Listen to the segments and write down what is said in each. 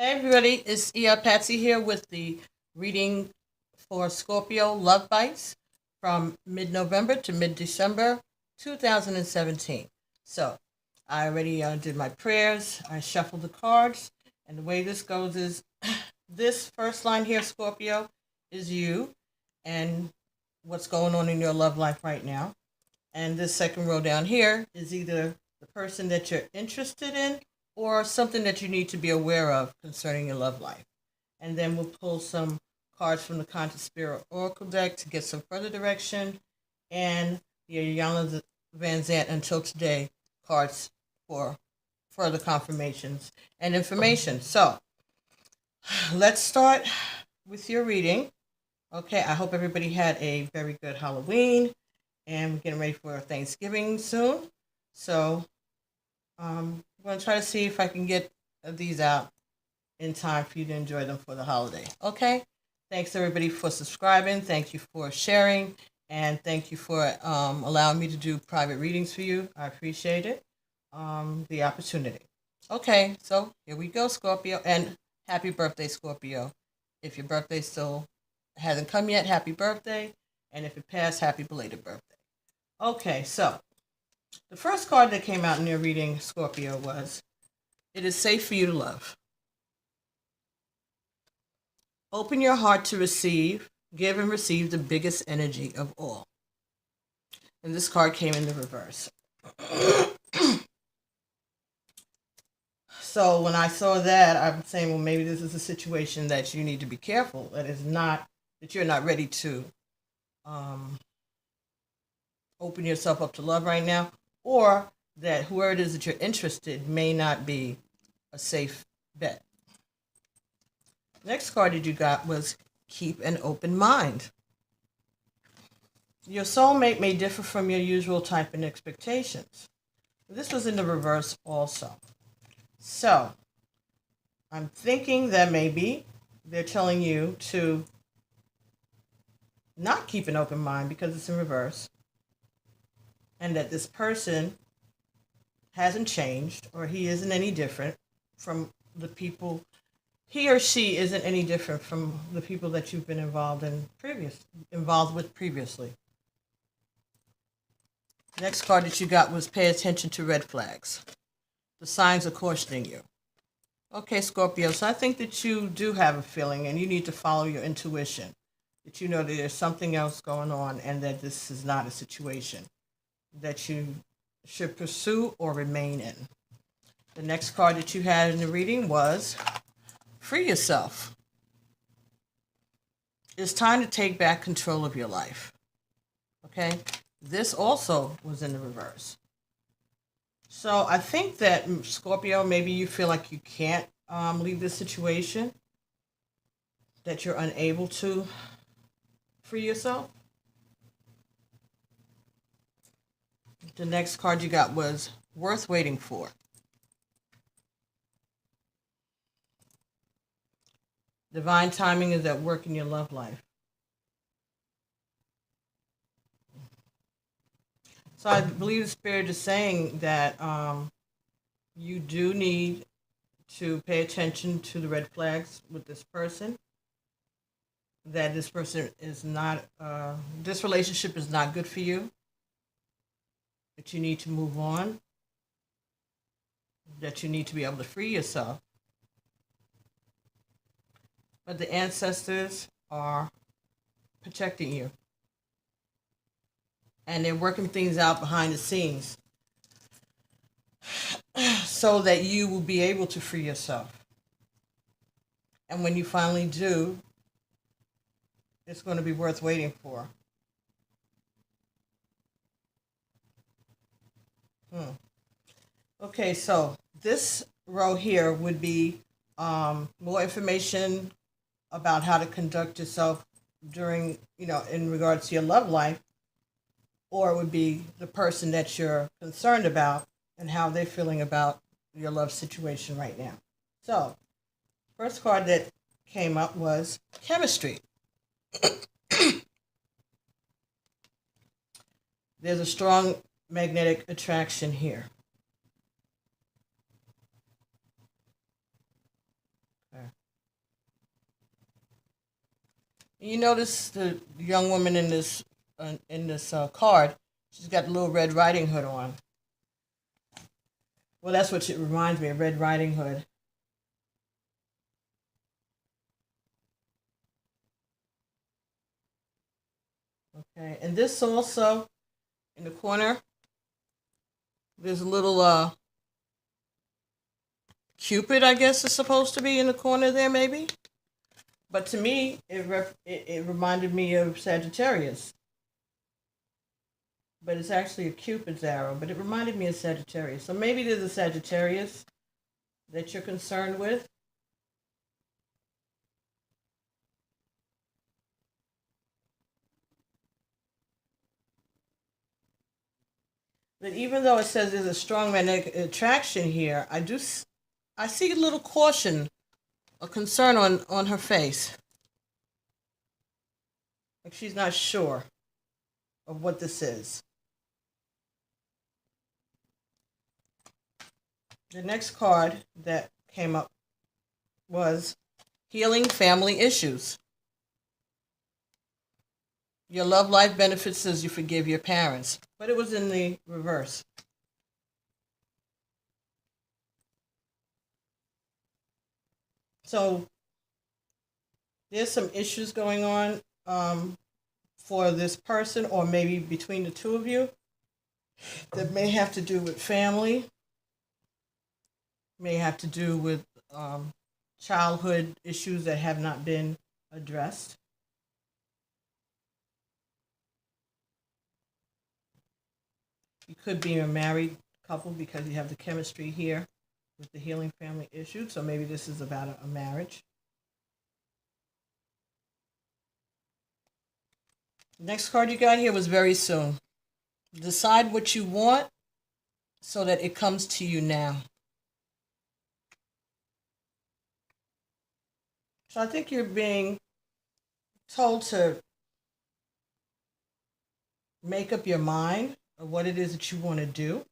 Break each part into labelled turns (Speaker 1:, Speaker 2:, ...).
Speaker 1: Hey everybody, it's Patsy here with the reading for Scorpio Love Bites from mid-November to mid-December 2017. So, I already did my prayers, I shuffled the cards, and the way this goes is this first line here, Scorpio, is you and what's going on in your love life right now. And this second row down here is either the person that you're interested in or something that you need to be aware of concerning your love life. And then we'll pull some cards from the Conscious Spirit Oracle deck to get some further direction, and the Ayanna Van Zant Until Today cards for further confirmations and information. So let's start with your reading. Okay, I hope everybody had a very good Halloween, and we're getting ready for Thanksgiving soon. So I'm going to try to see if I can get these out in time for you to enjoy them for the holiday. Okay? Thanks everybody for subscribing. Thank you for sharing. And thank you for allowing me to do private readings for you. I appreciate it. The opportunity. Okay, so here we go, Scorpio. And happy birthday, Scorpio. If your birthday still hasn't come yet, happy birthday. And if it passed, happy belated birthday. Okay, so the first card that came out in your reading, Scorpio, was "It is safe for you to love. Open your heart to receive, give and receive the biggest energy of all." And this card came in the reverse. So when I saw that, I'm saying, well, maybe this is a situation that you need to be careful. That you're not ready to open yourself up to love right now, or that whoever it is that you're interested may not be a safe bet. Next card that you got was "Keep an Open Mind." Your soulmate may differ from your usual type and expectations. This was in the reverse also. So, I'm thinking that maybe they're telling you to not keep an open mind because it's in reverse, and that this person hasn't changed, or he isn't any different from the people, he or she isn't any different from the people that you've been involved with previously. Next card that you got was "Pay attention to red flags. The signs are cautioning you." Okay, Scorpio, so I think that you do have a feeling and you need to follow your intuition. That you know that there's something else going on and that this is not a situation that you should pursue or remain in. The next card that you had in the reading was "Free yourself. It's time to take back control of your life." Okay? This also was in the reverse. So I think that, Scorpio, maybe you feel like you can't leave this situation, that you're unable to free yourself. The next card you got was "Worth Waiting For." Divine timing is at work in your love life. So I believe the Spirit is saying that you do need to pay attention to the red flags with this person. That this person is not, this relationship is not good for you. That you need to move on. That you need to be able to free yourself. But the ancestors are protecting you. And they're working things out behind the scenes so that you will be able to free yourself. And when you finally do, it's going to be worth waiting for. Okay, so this row here would be more information about how to conduct yourself during, in regards to your love life, or it would be the person that you're concerned about and how they're feeling about your love situation right now. So, first card that came up was "Chemistry." There's a strong magnetic attraction here. You notice the young woman in this card. She's got the little Red Riding Hood on. Well, that's what it reminds me of, Red Riding Hood. Okay, and this also in the corner. There's a little Cupid, I guess, is supposed to be in the corner there, maybe. But to me, it reminded me of Sagittarius. But it's actually a Cupid's arrow. But it reminded me of Sagittarius. So maybe there's a Sagittarius that you're concerned with. But even though it says there's a strong magnetic attraction here, I see a little caution, a concern on her face. Like she's not sure of what this is. The next card that came up was Healing Family Issues. Your love life benefits as you forgive your parents. But it was in the reverse. So there's some issues going on for this person, or maybe between the two of you, that may have to do with family, may have to do with childhood issues that have not been addressed. You could be a married couple because you have the chemistry here with the healing family issue. So maybe this is about a marriage. The next card you got here was very soon. Decide what you want so that it comes to you now. So I think you're being told to make up your mind of what it is that you want to do.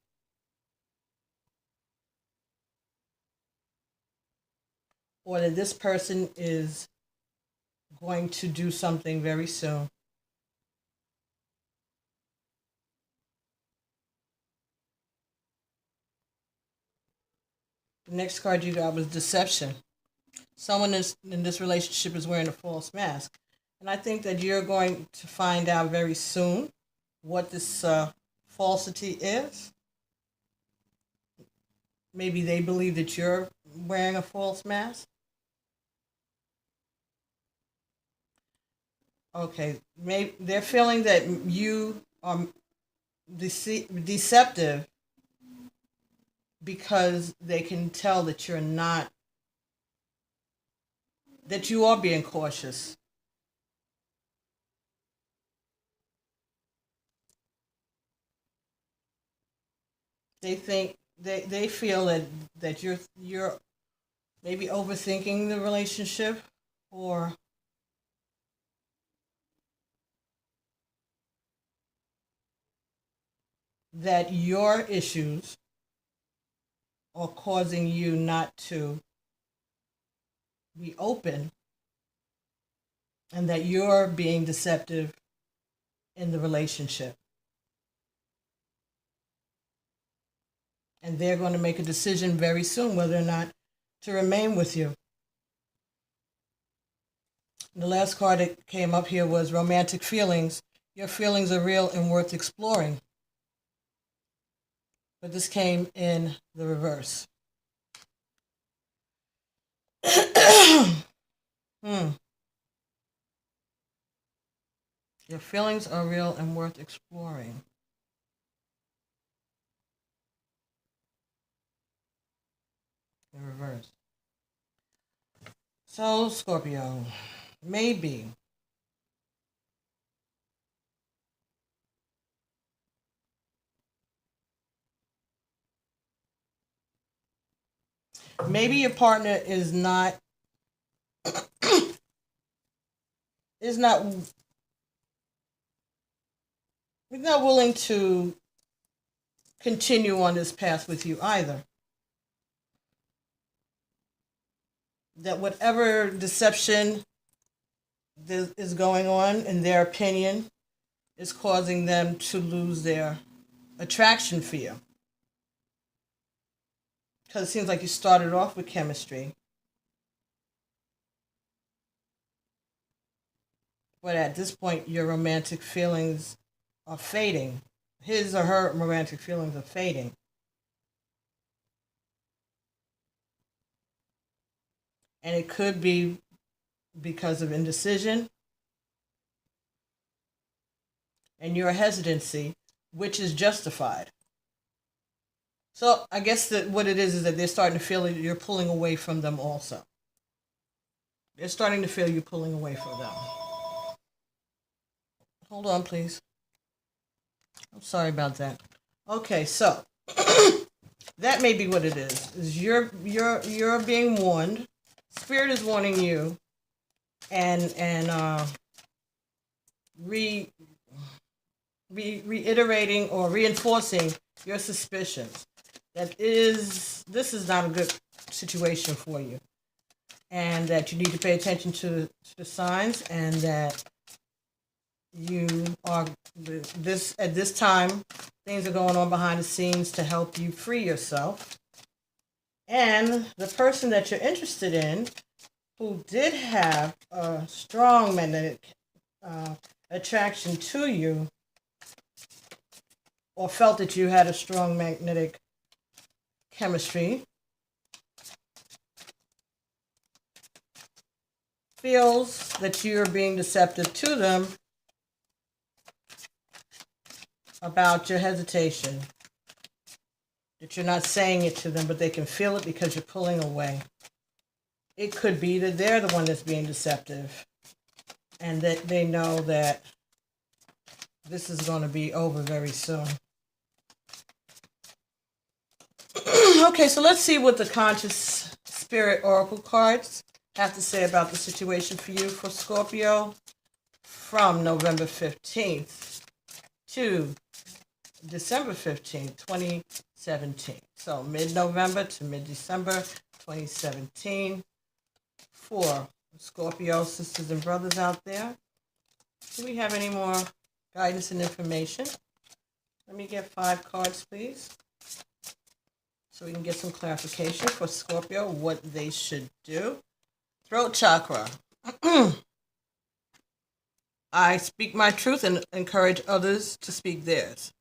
Speaker 1: Or that this person is going to do something very soon. The next card you got was deception. Someone in this relationship is wearing a false mask. And I think that you're going to find out very soon what this falsity is. Maybe they believe that you're wearing a false mask. Okay, maybe they're feeling that you are deceptive because they can tell that you're not, that you are being cautious. They think they feel that you're maybe overthinking the relationship, or that your issues are causing you not to be open, and that you're being deceptive in the relationship. And they're going to make a decision very soon whether or not to remain with you. And the last card that came up here was romantic feelings. Your feelings are real and worth exploring. But this came in the reverse. Your feelings are real and worth exploring. In reverse. So, Scorpio, maybe your partner is not is not willing to continue on this path with you either. That whatever deception this is going on, in their opinion, is causing them to lose their attraction for you. Because it seems like you started off with chemistry. But at this point, your romantic feelings are fading. His or her romantic feelings are fading. And it could be because of indecision and your hesitancy, which is justified. So I guess that what it is that they're starting to feel that you're pulling away from them also. They're starting to feel you pulling away from them. Hold on, please. I'm sorry about that. Okay, so that may be what it is you're being warned. Spirit is warning you, and reiterating or reinforcing your suspicions that this is not a good situation for you, and that you need to pay attention to the signs, and that you are at this time things are going on behind the scenes to help you free yourself. And the person that you're interested in, who did have a strong magnetic attraction to you, or felt that you had a strong magnetic chemistry, feels that you're being deceptive to them about your hesitation, that you're not saying it to them, but they can feel it because you're pulling away. It could be that they're the one that's being deceptive, and that they know that this is going to be over very soon. Okay, so let's see what the Conscious Spirit Oracle cards have to say about the situation for you, for Scorpio, from November 15th to December 15th, 2017. So mid-November to mid-December 2017 for Scorpio sisters and brothers out there. Do we have any more guidance and information? Let me get 5 cards, please, so we can get some clarification for Scorpio, what they should do. Throat chakra. I speak my truth and encourage others to speak theirs.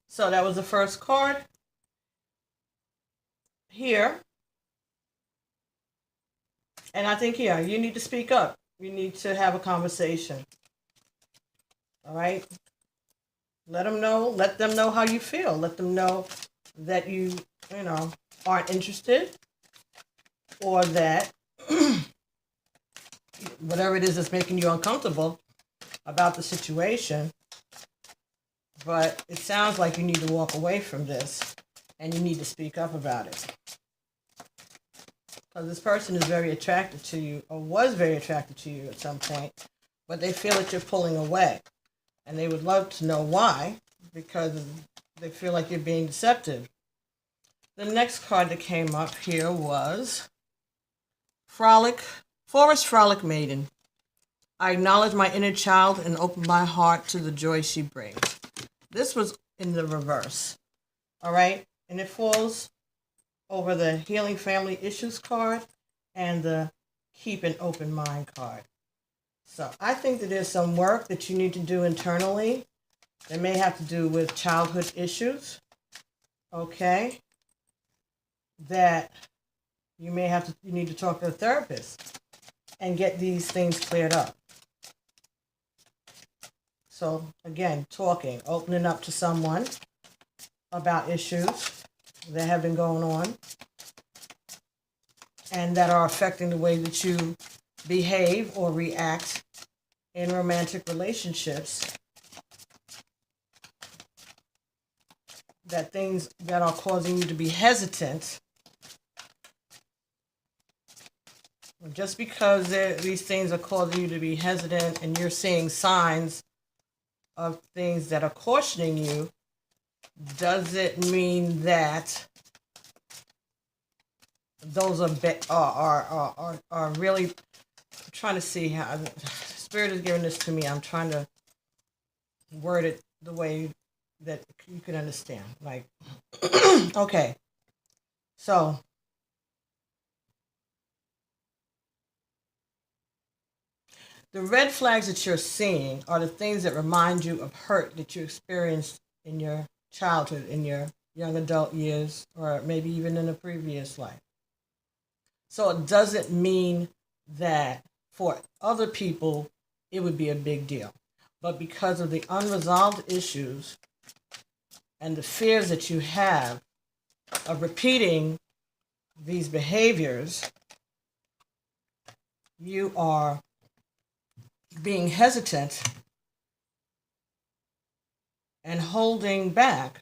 Speaker 1: So that was the first card. Here. And I think here, you need to speak up. You need to have a conversation. All right? Let them know how you feel. Let them know that you aren't interested, or that whatever it is that's making you uncomfortable about the situation. But it sounds like you need to walk away from this, and you need to speak up about it. Because this person is very attracted to you, or was very attracted to you at some point, but they feel that you're pulling away. And they would love to know why, because they feel like you're being deceptive. The next card that came up here was Forest Frolic Maiden. I acknowledge my inner child and open my heart to the joy she brings. This was in the reverse. All right? And it falls over the Healing Family Issues card and the Keep an Open Mind card. So I think that there's some work that you need to do internally that may have to do with childhood issues. Okay? That you need to talk to a therapist and get these things cleared up. So again, talking, opening up to someone about issues that have been going on and that are affecting the way that you behave or react in romantic relationships. That things that are causing you to be hesitant. Just because these things are causing you to be hesitant and you're seeing signs of things that are cautioning you, does it mean that those are really I'm trying to see how Spirit is giving this to me. I'm trying to word it the way that you can understand. Like, okay, so the red flags that you're seeing are the things that remind you of hurt that you experienced in your childhood, in your young adult years, or maybe even in a previous life. So it doesn't mean that for other people it would be a big deal. But because of the unresolved issues and the fears that you have of repeating these behaviors, you are being hesitant and holding back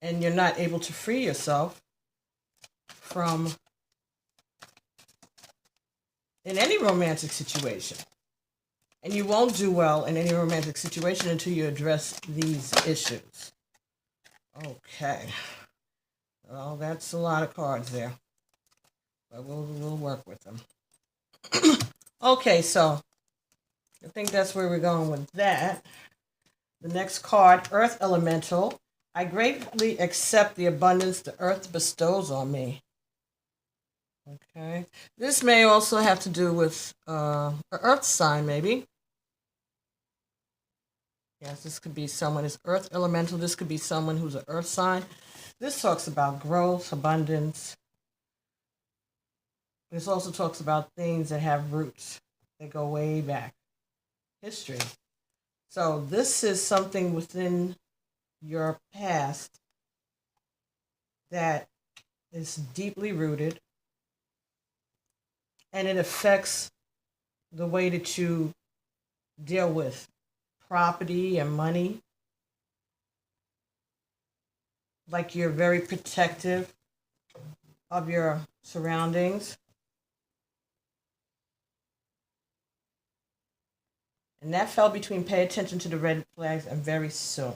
Speaker 1: and you're not able to free yourself from in any romantic situation. And you won't do well in any romantic situation until you address these issues. Okay. Well, that's a lot of cards there. But we'll work with them. Okay, so I think that's where we're going with that. The next card, Earth Elemental. I greatly accept the abundance the earth bestows on me. Okay. This may also have to do with an earth sign, maybe. Yes, this could be someone who's earth elemental. This could be someone who's an earth sign. This talks about growth, abundance. This also talks about things that have roots that go way back. History. So this is something within your past that is deeply rooted, and it affects the way that you deal with property and money. Like you're very protective of your surroundings. And that fell between pay attention to the red flags and very soon.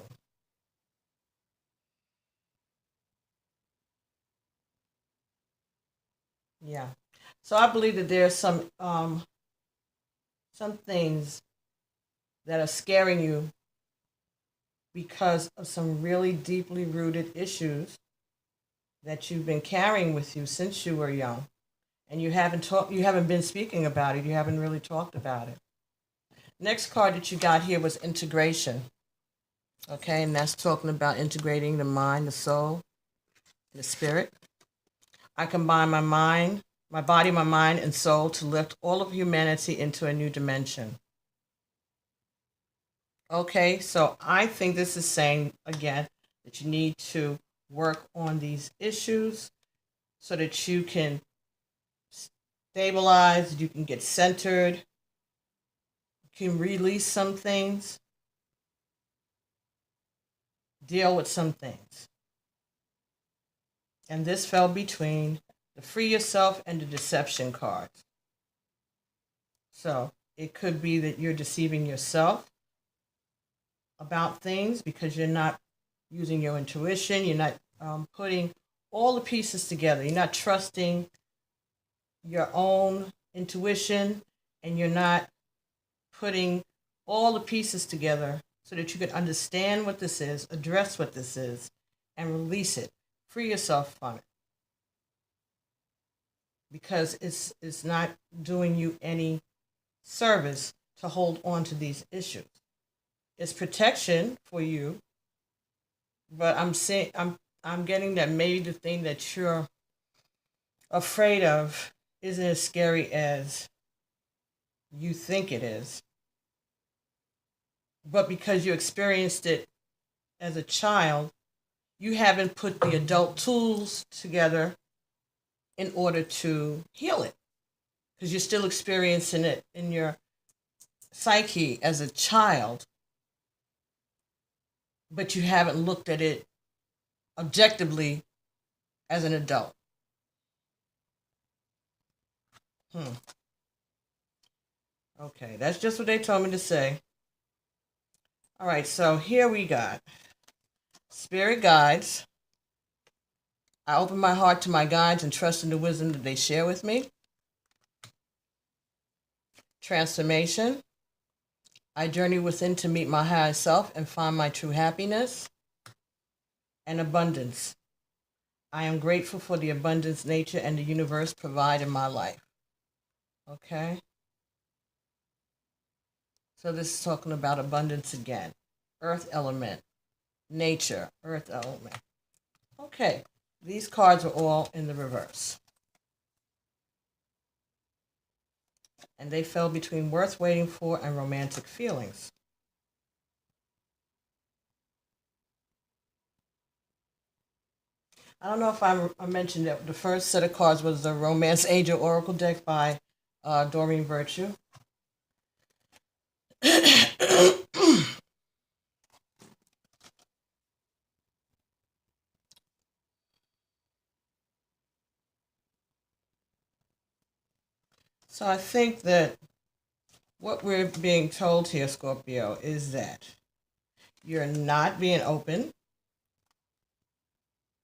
Speaker 1: Yeah. So I believe that there's some things that are scaring you because of some really deeply rooted issues that you've been carrying with you since you were young. And you haven't been speaking about it. You haven't really talked about it. Next card that you got here was integration. Okay, and that's talking about integrating the mind, the soul, the spirit. I combine my mind, my body, my mind, and soul to lift all of humanity into a new dimension. Okay, so I think this is saying, again, that you need to work on these issues so that you can stabilize, you can get centered, you can release some things, deal with some things. And this fell between the free yourself and the deception cards. So it could be that you're deceiving yourself about things because you're not using your intuition. You're not putting all the pieces together. You're not trusting your own intuition, and you're not putting all the pieces together so that you can understand what this is, address what this is, and release it. Free yourself from it. Because it's not doing you any service to hold on to these issues. It's protection for you, but I'm getting that maybe the thing that you're afraid of isn't as scary as you think it is. But because you experienced it as a child, you haven't put the adult tools together in order to heal it. Because you're still experiencing it in your psyche as a child, but you haven't looked at it objectively as an adult. Okay, that's just what they told me to say. All right, so here we got spirit guides, I open my heart to my guides and trust in the wisdom that they share with me. Transformation. I journey within to meet my higher self and find my true happiness. And abundance. I am grateful for the abundance nature and the universe provide in my life. Okay? So this is talking about abundance again. Earth element. Nature. Earth element. Okay. These cards are all in the reverse. And they fell between worth waiting for and romantic feelings. I don't know if I mentioned that the first set of cards was the Romance Angel Oracle deck by Doreen Virtue. So I think that what we're being told here, Scorpio, is that you're not being open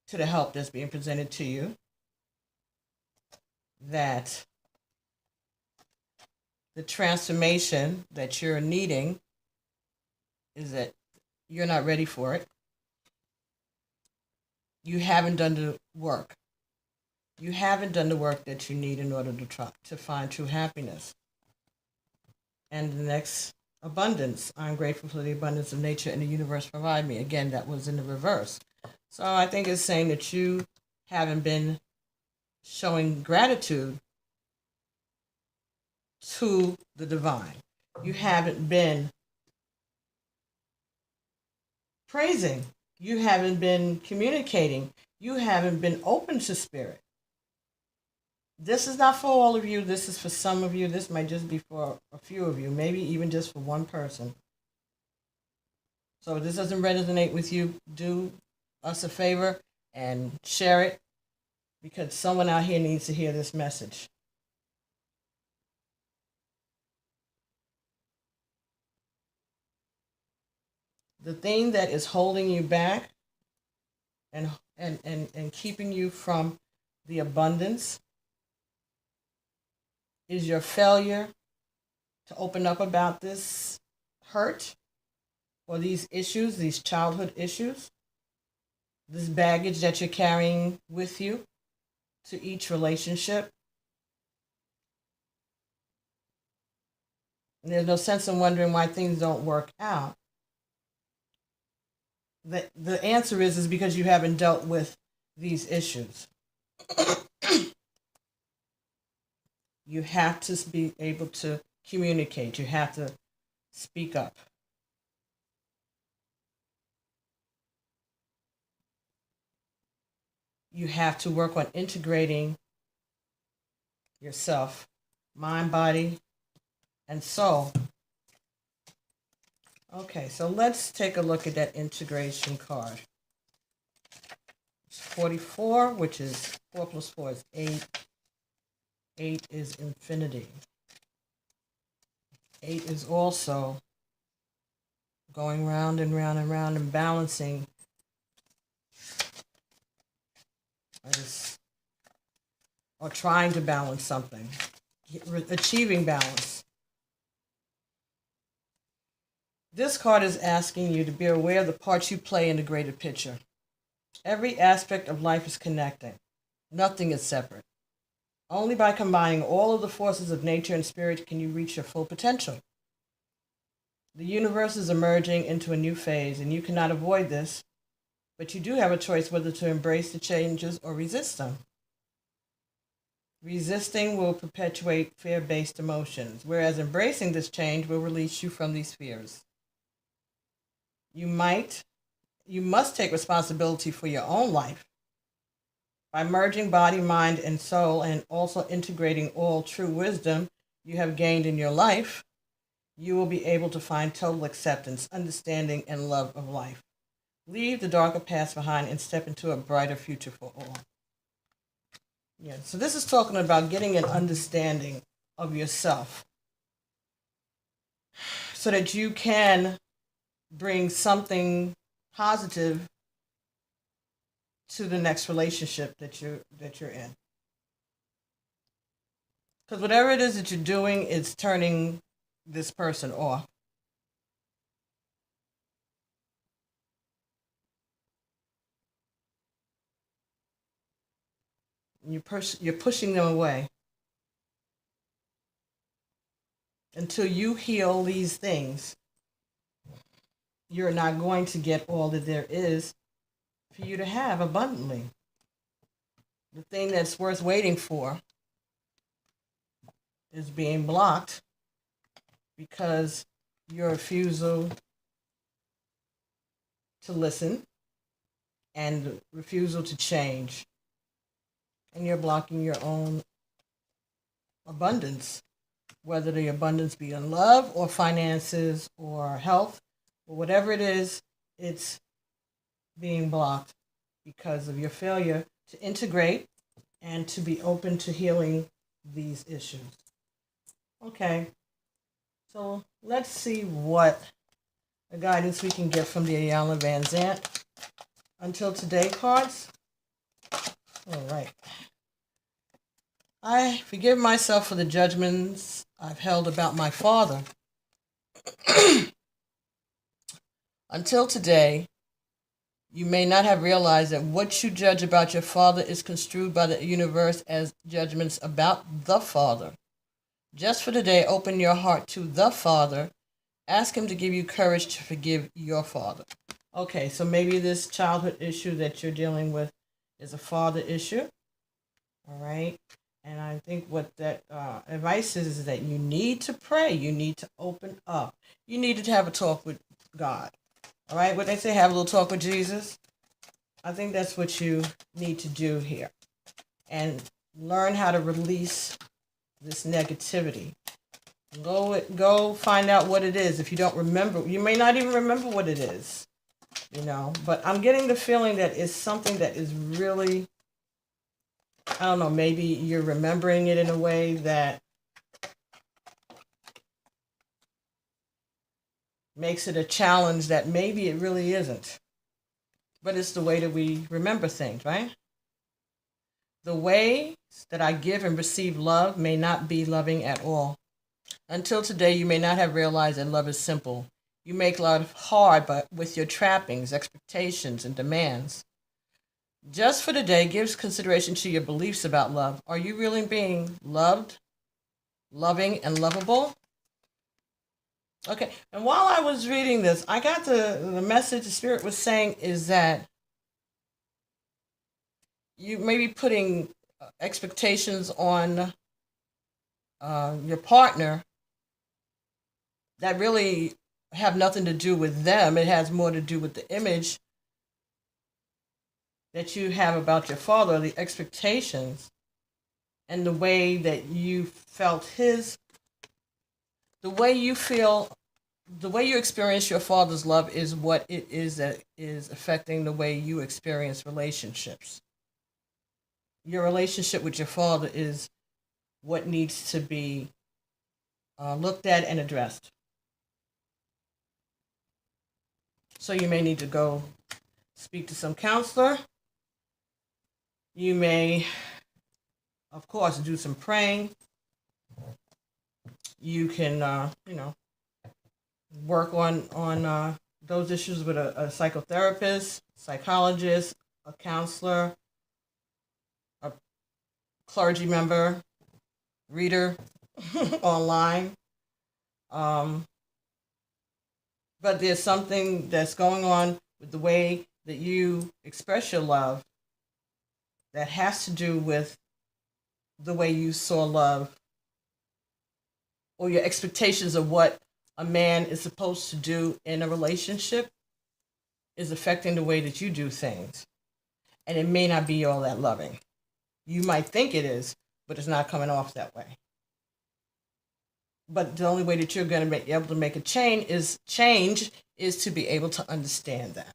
Speaker 1: to the help that's being presented to you, that the transformation that you're needing is that you're not ready for it. You haven't done the work. You haven't done the work that you need in order to try to find true happiness. And the next, abundance. I'm grateful for the abundance of nature and the universe provide me. Again, that was in the reverse. So I think it's saying that you haven't been showing gratitude to the divine. You haven't been praising. You haven't been communicating. You haven't been open to spirit. This is not for all of you. This is for some of you. This might just be for a few of you, maybe even just for one person. So if this doesn't resonate with you, do us a favor and share it, because someone out here needs to hear this message. The thing that is holding you back and keeping you from the abundance is your failure to open up about this hurt or these issues, these childhood issues, this baggage that you're carrying with you to each relationship. And there's no sense in wondering why things don't work out. The answer is because you haven't dealt with these issues. You have to be able to communicate. You have to speak up. You have to work on integrating yourself, mind, body, and soul. Okay, so let's take a look at that integration card. It's 44, which is 4 plus 4 is 8. 8 is infinity. 8 is also going round and round and round and balancing. Or trying to balance something. Achieving balance. This card is asking you to be aware of the parts you play in the greater picture. Every aspect of life is connecting. Nothing is separate. Only by combining all of the forces of nature and spirit can you reach your full potential. The universe is emerging into a new phase, and you cannot avoid this, but you do have a choice whether to embrace the changes or resist them. Resisting will perpetuate fear-based emotions, whereas embracing this change will release you from these fears. You must take responsibility for your own life. By merging body, mind, and soul, and also integrating all true wisdom you have gained in your life, you will be able to find total acceptance, understanding, and love of life. Leave the darker past behind and step into a brighter future for all. Yeah, so this is talking about getting an understanding of yourself so that you can bring something positive to the next relationship that you're in. Because whatever it is that you're doing, it's turning this person off. You're pushing them away until you heal these things. You're not going to get all that there is for you to have abundantly. The thing that's worth waiting for is being blocked because your refusal to listen and refusal to change. And you're blocking your own abundance, whether the abundance be in love or finances or health or whatever it is, it's being blocked because of your failure to integrate and to be open to healing these issues. Okay, so let's see what the guidance we can get from the Ayala Van Zant until today cards. All right. I forgive myself for the judgments I've held about my father. Until today, you may not have realized that what you judge about your father is construed by the universe as judgments about the father. Just for today, open your heart to the Father. Ask him to give you courage to forgive your father. Okay, so maybe this childhood issue that you're dealing with is a father issue. All right. And I think what that advice is that you need to pray. You need to open up. You need to have a talk with God. All right. What they say, have a little talk with Jesus. I think that's what you need to do here. And learn how to release this negativity. Go find out what it is. If you don't remember, you may not even remember what it is, but I'm getting the feeling that it's something that is really, I don't know, maybe you're remembering it in a way that makes it a challenge that maybe it really isn't. But it's the way that we remember things, right? The ways that I give and receive love may not be loving at all. Until today, you may not have realized that love is simple. You make love hard, but with your trappings, expectations, and demands. Just for today, give consideration to your beliefs about love. Are you really being loved, loving, and lovable? Okay, and while I was reading this, I got the message the Spirit was saying is that you may be putting expectations on your partner that really have nothing to do with them. It has more to do with the image that you have about your father, the expectations, and the way that you felt the way you experience your father's love is what it is that is affecting the way you experience relationships. Your relationship with your father is what needs to be looked at and addressed. So you may need to go speak to some counselor. You may, of course, do some praying. You can, work on those issues with a psychotherapist, psychologist, a counselor, a clergy member, reader online. But there's something that's going on with the way that you express your love that has to do with the way you saw love or your expectations of what a man is supposed to do in a relationship is affecting the way that you do things. And it may not be all that loving. You might think it is, but it's not coming off that way. But the only way that you're going to be able to make a change is to be able to understand that.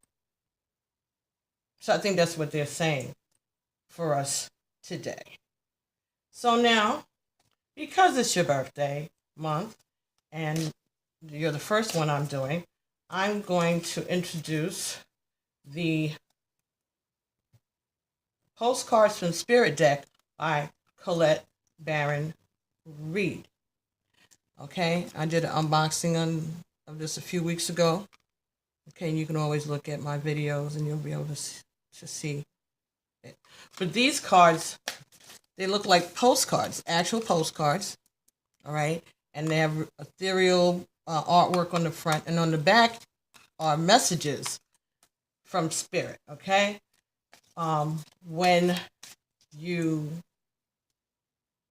Speaker 1: So I think that's what they're saying for us today. So now, because it's your birthday month, and you're the first one I'm doing, I'm going to introduce the Postcards from Spirit deck by Colette Baron Reed. Okay, I did an unboxing of this a few weeks ago. Okay, and you can always look at my videos and you'll be able to see it. But these cards, they look like postcards, actual postcards, all right? And they have ethereal artwork on the front, and on the back are messages from Spirit, okay? When you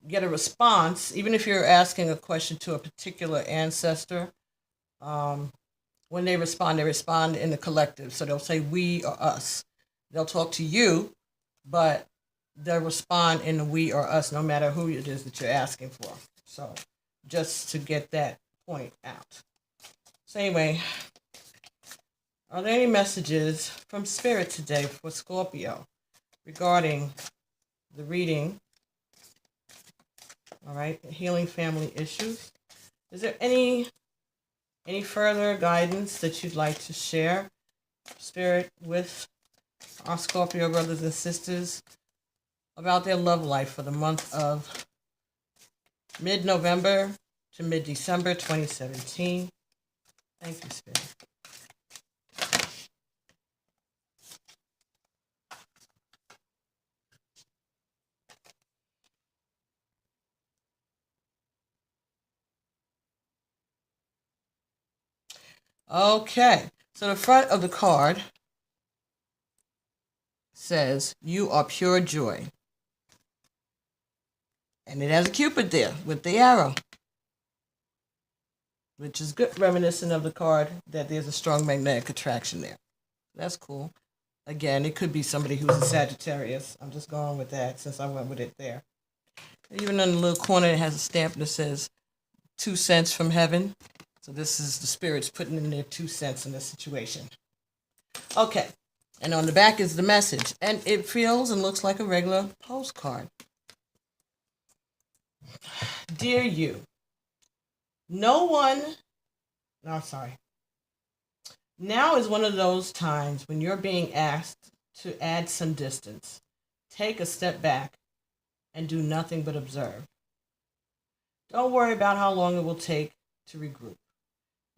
Speaker 1: get a response, even if you're asking a question to a particular ancestor, when they respond in the collective. So they'll say we or us. They'll talk to you, but they'll respond in the we or us, no matter who it is that you're asking for. So just to get that point out. So anyway, are there any messages from Spirit today for Scorpio regarding the reading? All right, healing family issues. Is there any further guidance that you'd like to share, Spirit, with our Scorpio brothers and sisters about their love life for the month of mid-November to mid-December 2017? Thank you, Spirit. Okay, so the front of the card says, "You are pure joy." And it has a Cupid there with the arrow, which is good, reminiscent of the card that there's a strong magnetic attraction there. That's cool. Again, it could be somebody who's a Sagittarius. I'm just going with that since I went with it there. Even in the little corner, it has a stamp that says 2 cents from heaven. So this is the spirits putting in their 2 cents in this situation. Okay. And on the back is the message. And it feels and looks like a regular postcard. Dear you, now is one of those times when you're being asked to add some distance. Take a step back and do nothing but observe. Don't worry about how long it will take to regroup.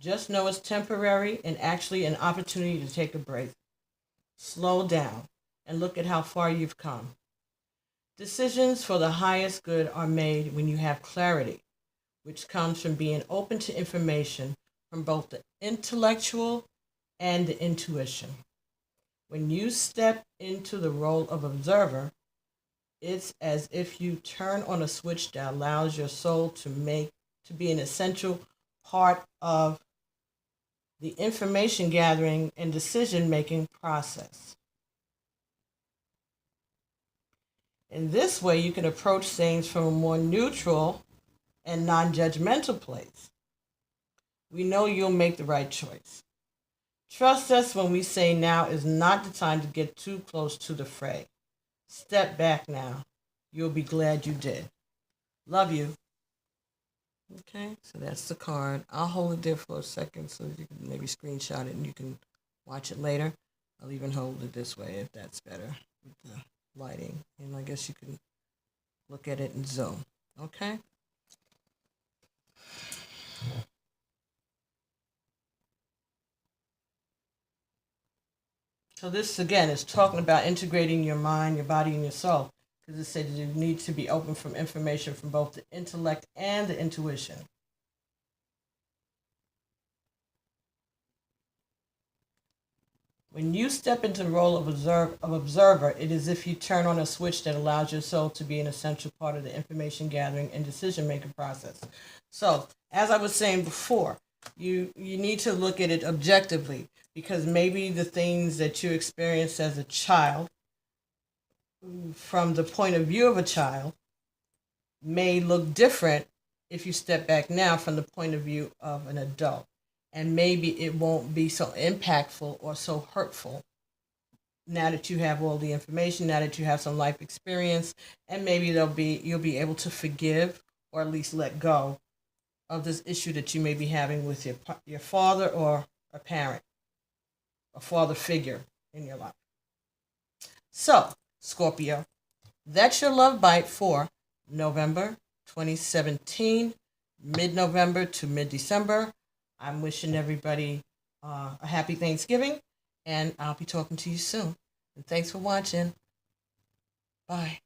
Speaker 1: Just know it's temporary and actually an opportunity to take a break. Slow down and look at how far you've come. Decisions for the highest good are made when you have clarity, which comes from being open to information from both the intellectual and the intuition. When you step into the role of observer, it's as if you turn on a switch that allows your soul to be an essential part of the information gathering and decision-making process. In this way, you can approach things from a more neutral and non-judgmental place. We know you'll make the right choice. Trust us when we say now is not the time to get too close to the fray. Step back now. You'll be glad you did. Love you. Okay, so that's the card. I'll hold it there for a second so you can maybe screenshot it and you can watch it later. I'll even hold it this way if that's better with the lighting. And I guess you can look at it in zoom. Okay? So this, again, is talking about integrating your mind, your body, and your soul. Because it said you need to be open from information from both the intellect and the intuition. When you step into the role of observer, it is as if you turn on a switch that allows your soul to be an essential part of the information gathering and decision-making process. So, as I was saying before, you need to look at it objectively, because maybe the things that you experienced as a child, from the point of view of a child, may look different if you step back now from the point of view of an adult. And maybe it won't be so impactful or so hurtful now that you have all the information, now that you have some life experience, and maybe you'll be able to forgive or at least let go of this issue that you may be having with your father or a parent, a father figure in your life. So Scorpio. That's your love bite for November 2017, mid-November to mid-December. I'm wishing everybody a happy Thanksgiving, and I'll be talking to you soon. And thanks for watching. Bye.